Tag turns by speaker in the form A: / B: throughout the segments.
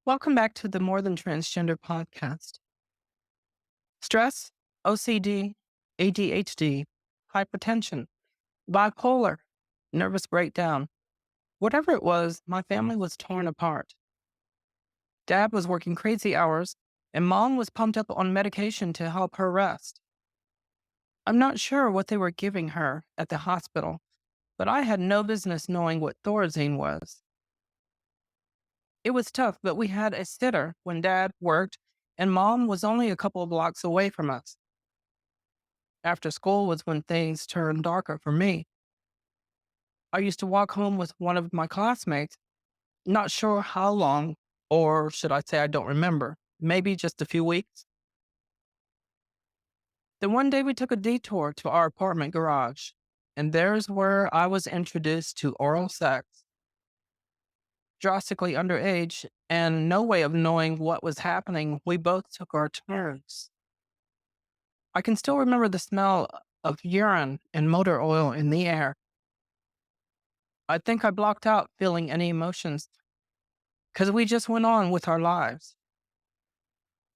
A: Welcome back to the More Than Transgender Podcast. Stress, OCD, ADHD, hypertension, bipolar, nervous breakdown. Whatever it was, my family was torn apart. Dad was working crazy hours, and mom was pumped up on medication to help her rest. I'm not sure what they were giving her at the hospital, but I had no business knowing what Thorazine was. It was tough, but we had a sitter when dad worked, and mom was only a couple of blocks away from us. After school was when things turned darker for me. I used to walk home with one of my classmates, not sure how long, or should I say I don't remember, maybe just a few weeks. Then one day we took a detour to our apartment garage, and there's where I was introduced to oral sex, drastically underage, and no way of knowing what was happening. We both took our turns. I can still remember the smell of urine and motor oil in the air. I think I blocked out feeling any emotions because we just went on with our lives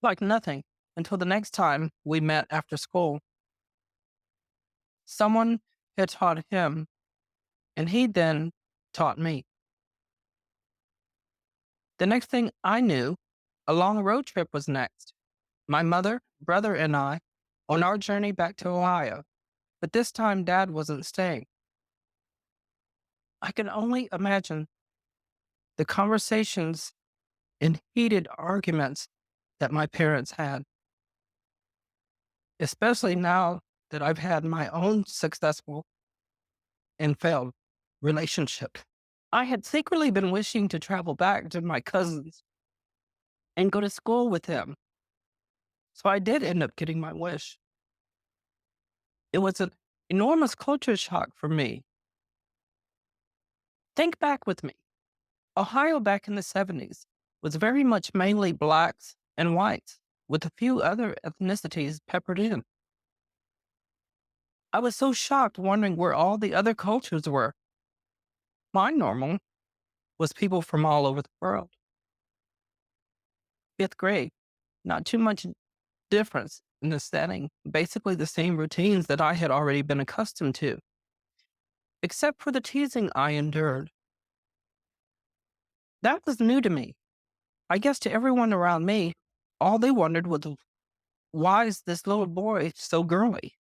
A: like nothing until the next time we met after school. Someone had taught him, and he then taught me. The next thing I knew, a long road trip was next. My mother, brother, and I on our journey back to Ohio, but this time Dad wasn't staying. I can only imagine the conversations and heated arguments that my parents had, especially now that I've had my own successful and failed relationship. I had secretly been wishing to travel back to my cousins and go to school with him. So I did end up getting my wish. It was an enormous culture shock for me. Think back with me. Ohio back in the 70s was very much mainly blacks and whites, with a few other ethnicities peppered in. I was so shocked wondering where all the other cultures were. My normal was people from all over the world. Fifth grade, not too much difference in the setting, basically the same routines that I had already been accustomed to, except for the teasing I endured. That was new to me. I guess to everyone around me, all they wondered was, why is this little boy so girly?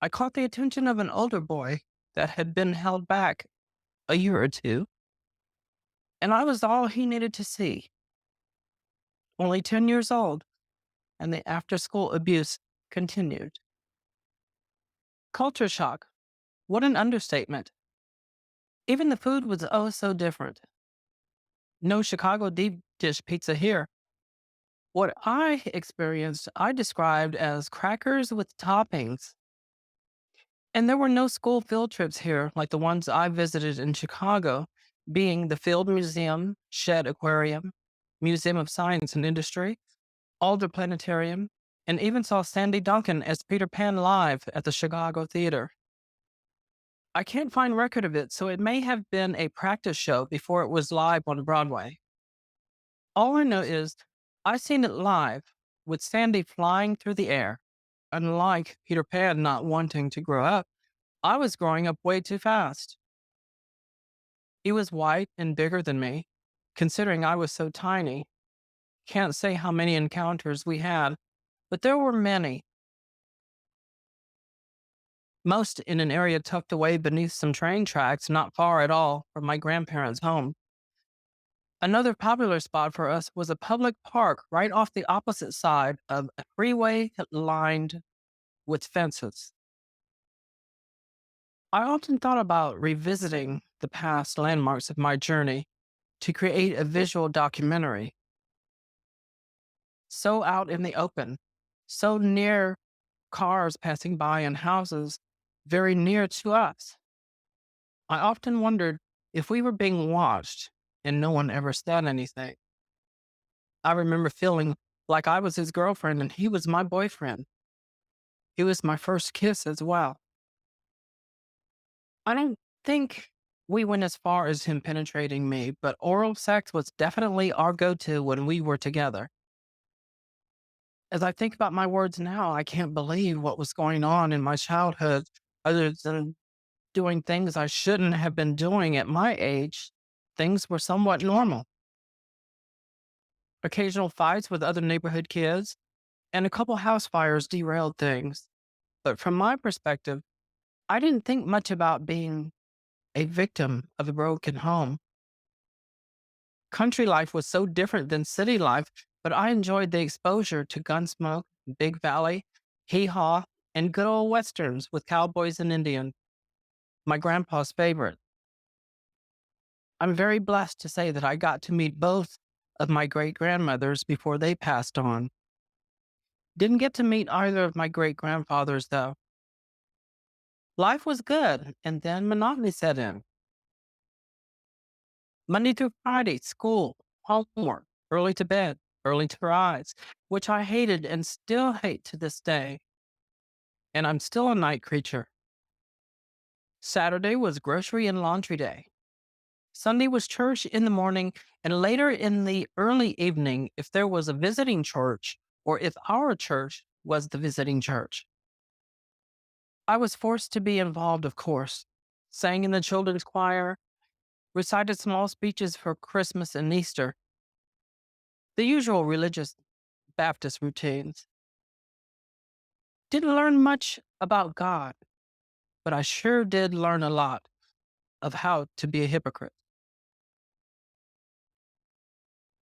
A: I caught the attention of an older boy that had been held back a year or two, and I was all he needed to see. Only 10 years old, and the after school abuse continued. Culture shock. What an understatement. Even the food was oh so different. No Chicago deep dish pizza here. What I experienced, I described as crackers with toppings. And there were no school field trips here like the ones I visited in Chicago, being the Field Museum, Shedd Aquarium, Museum of Science and Industry, Alder Planetarium, and even saw Sandy Duncan as Peter Pan live at the Chicago Theater. I can't find record of it, so it may have been a practice show before it was live on Broadway. All I know is I seen it live with Sandy flying through the air. Unlike Peter Pan not wanting to grow up, I was growing up way too fast. He was white and bigger than me, considering I was so tiny. Can't say how many encounters we had, but there were many. Most in an area tucked away beneath some train tracks not far at all from my grandparents' home. Another popular spot for us was a public park right off the opposite side of a freeway lined with fences. I often thought about revisiting the past landmarks of my journey to create a visual documentary. So out in the open, so near cars passing by and houses very near to us. I often wondered if we were being watched and no one ever said anything. I remember feeling like I was his girlfriend and he was my boyfriend. He was my first kiss as well. I don't think We went as far as him penetrating me, but oral sex was definitely our go to when we were together. As I think about my words now, I can't believe what was going on in my childhood other than doing things I shouldn't have been doing at my age. Things were somewhat normal. Occasional fights with other neighborhood kids and a couple house fires derailed things. But from my perspective, I didn't think much about being a victim of a broken home. Country life was so different than city life, but I enjoyed the exposure to Gunsmoke, Big Valley, Hee Haw, and good old westerns with cowboys and Indians, my grandpa's favorite. I'm very blessed to say that I got to meet both of my great grandmothers before they passed on. Didn't get to meet either of my great grandfathers, though. Life was good, and then monotony set in. Monday through Friday, school, homework, early to bed, early to rise, which I hated and still hate to this day. And I'm still a night creature. Saturday was grocery and laundry day. Sunday was church in the morning, and later in the early evening, if there was a visiting church or if our church was the visiting church. I was forced to be involved, of course. Sang in the children's choir, recited small speeches for Christmas and Easter, the usual religious Baptist routines. Didn't learn much about God, but I sure did learn a lot of how to be a hypocrite.